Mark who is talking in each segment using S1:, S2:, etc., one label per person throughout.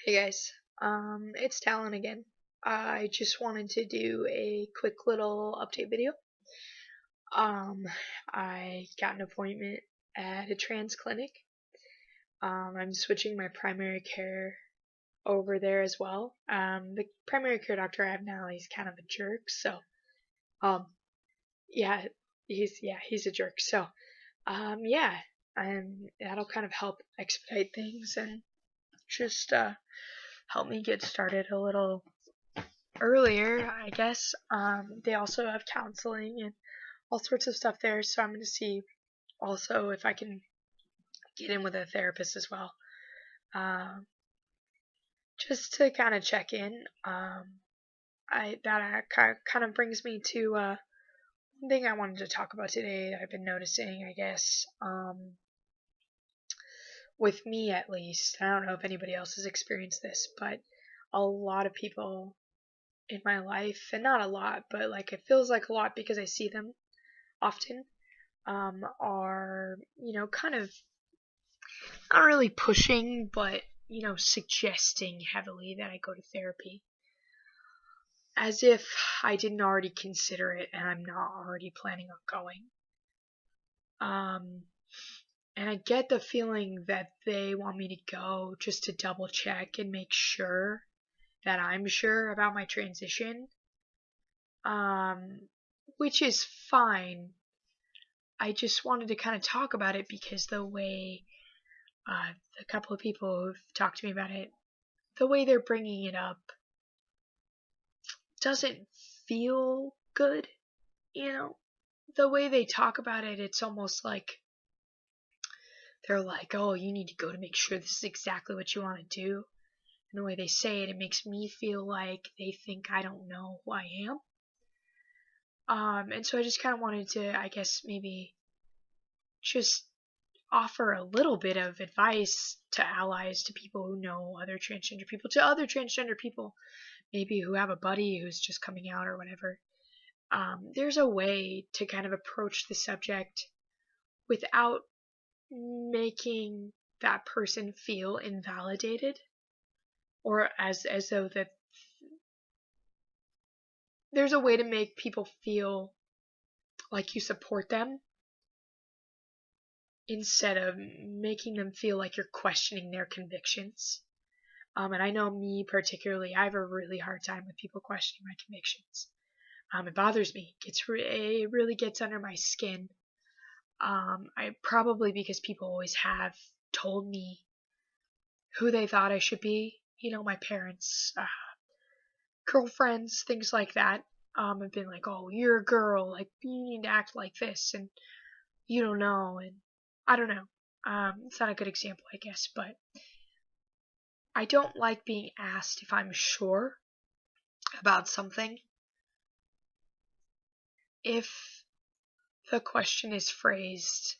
S1: Hey guys, it's Talon again. I just wanted to do a quick little update video. Um, I got an appointment at a trans clinic. I'm switching my primary care over there as well. The primary care doctor I have now, he's kind of a jerk, so, um, yeah, he's a jerk. So, yeah, and that'll kind of help expedite things and just, help me get started a little earlier, I guess. They also have counseling and all sorts of stuff there, so I'm going to see also if I can get in with a therapist as well. Um, just to kind of check in. Kind of brings me to one thing I wanted to talk about today that I've been noticing, I guess, with me at least. I don't know if anybody else has experienced this, but a lot of people in my life, and not a lot, but like it feels like a lot because I see them often, are, kind of not really pushing, but, suggesting heavily that I go to therapy. As if I didn't already consider it and I'm not already planning on going. Um, and I get the feeling that they want me to go just to double check and make sure that I'm sure about my transition. Which is fine. I just wanted to kind of talk about it because the way a couple of people who've talked to me about it, the way they're bringing it up doesn't feel good, you know? The way they talk about it, it's almost like they're like, oh, you need to go to make sure this is exactly what you want to do. And the way they say it, it makes me feel like they think I don't know who I am. And so I just kind of wanted to, I guess, maybe just offer a little bit of advice to allies, to people who know other transgender people, to other transgender people, maybe who have a buddy who's just coming out or whatever. There's a way to kind of approach the subject without making that person feel invalidated, or as though that there's a way to make people feel like you support them instead of making them feel like you're questioning their convictions. And I know me particularly, I have a really hard time with people questioning my convictions. It bothers me. It really gets under my skin. I probably because people always have told me who they thought I should be. My parents, girlfriends, things like that. Have been like, oh, you're a girl, like you need to act like this, and you don't know, and I don't know. It's not a good example, I guess, but I don't like being asked if I'm sure about something if the question is phrased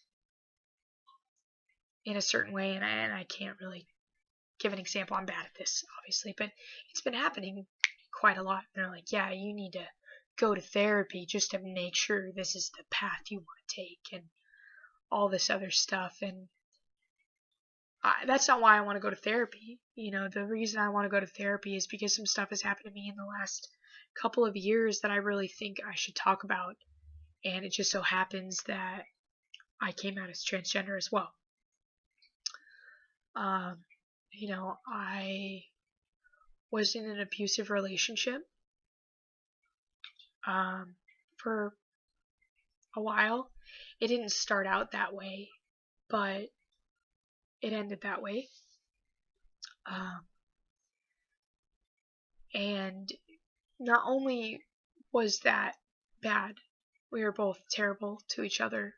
S1: in a certain way, and I can't really give an example. I'm bad at this, obviously, but it's been happening quite a lot. They're like, yeah, you need to go to therapy just to make sure this is the path you want to take, and all this other stuff. And that's not why I want to go to therapy. The reason I want to go to therapy is because some stuff has happened to me in the last couple of years that I really think I should talk about. And it just so happens that I came out as transgender as well. Um, I was in an abusive relationship for a while. It didn't start out that way, but it ended that way. Um, and not only was that bad, we were both terrible to each other,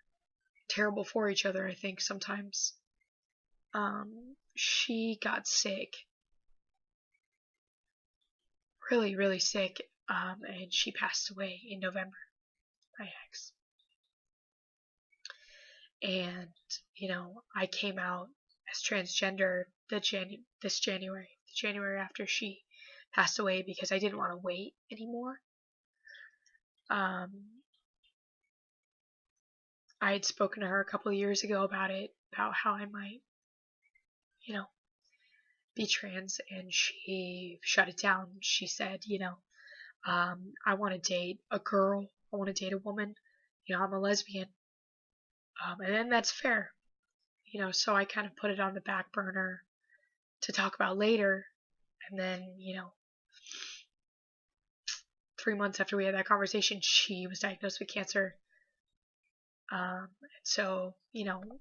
S1: terrible for each other, I think, sometimes. She got sick, really, really sick, and she passed away in November, my ex. And, I came out as transgender this January, the January after she passed away, because I didn't want to wait anymore. I had spoken to her a couple of years ago about it, about how I might, you know, be trans, and she shut it down. She said, I want to date a girl. I want to date a woman. I'm a lesbian. And then that's fair. So I kind of put it on the back burner to talk about later. And then, 3 months after we had that conversation, she was diagnosed with cancer. And so,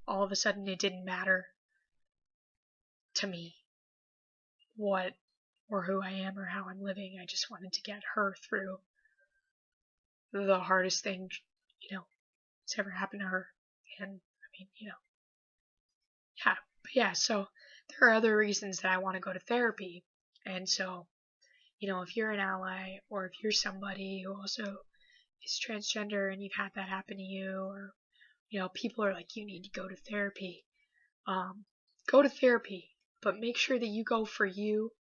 S1: all of a sudden it didn't matter to me what or who I am or how I'm living. I just wanted to get her through the hardest thing, that's ever happened to her. And I mean, yeah. But yeah, so there are other reasons that I want to go to therapy. And so, if you're an ally, or if you're somebody who also is transgender and you've had that happen to you, or, people are like, you need to go to therapy, go to therapy, but make sure that you go for you,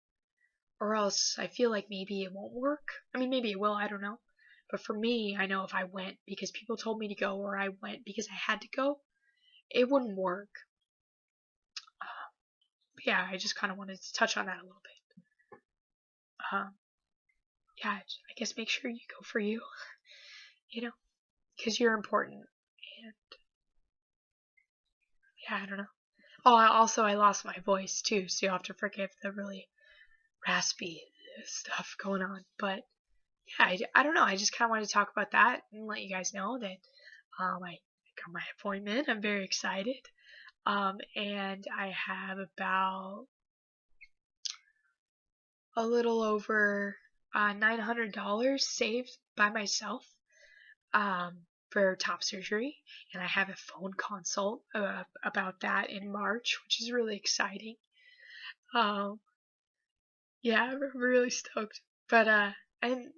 S1: or else I feel like maybe it won't work. I mean, maybe it will, I don't know. But for me, I know if I went because people told me to go, or I went because I had to go, it wouldn't work. But yeah, I just kind of wanted to touch on that a little bit. Yeah, I guess make sure you go for you, because you're important. And yeah, I don't know. Oh, I lost my voice too, so you'll have to forgive the really raspy stuff going on. But yeah, I don't know. I just kind of wanted to talk about that and let you guys know that I got my appointment. I'm very excited. And I have about a little over $900 saved by myself for top surgery, and I have a phone consult about that in March, which is really exciting. Yeah, I'm really stoked. But and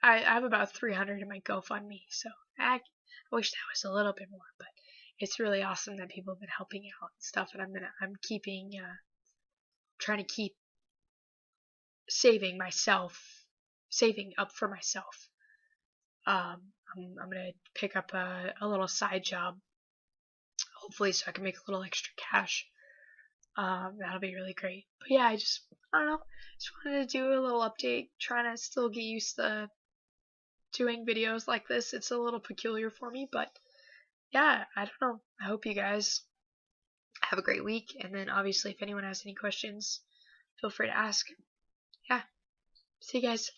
S1: I have about 300 in my GoFundMe, so I wish that was a little bit more, but it's really awesome that people have been helping out and stuff, and I'm keeping trying to keep saving up for myself. I'm gonna pick up a little side job, hopefully, so I can make a little extra cash. That'll be really great. But yeah, I don't know, just wanted to do a little update, trying to still get used to doing videos like this. It's a little peculiar for me, but yeah, I don't know. I hope you guys have a great week, and then obviously if anyone has any questions, feel free to ask. Yeah, see you guys.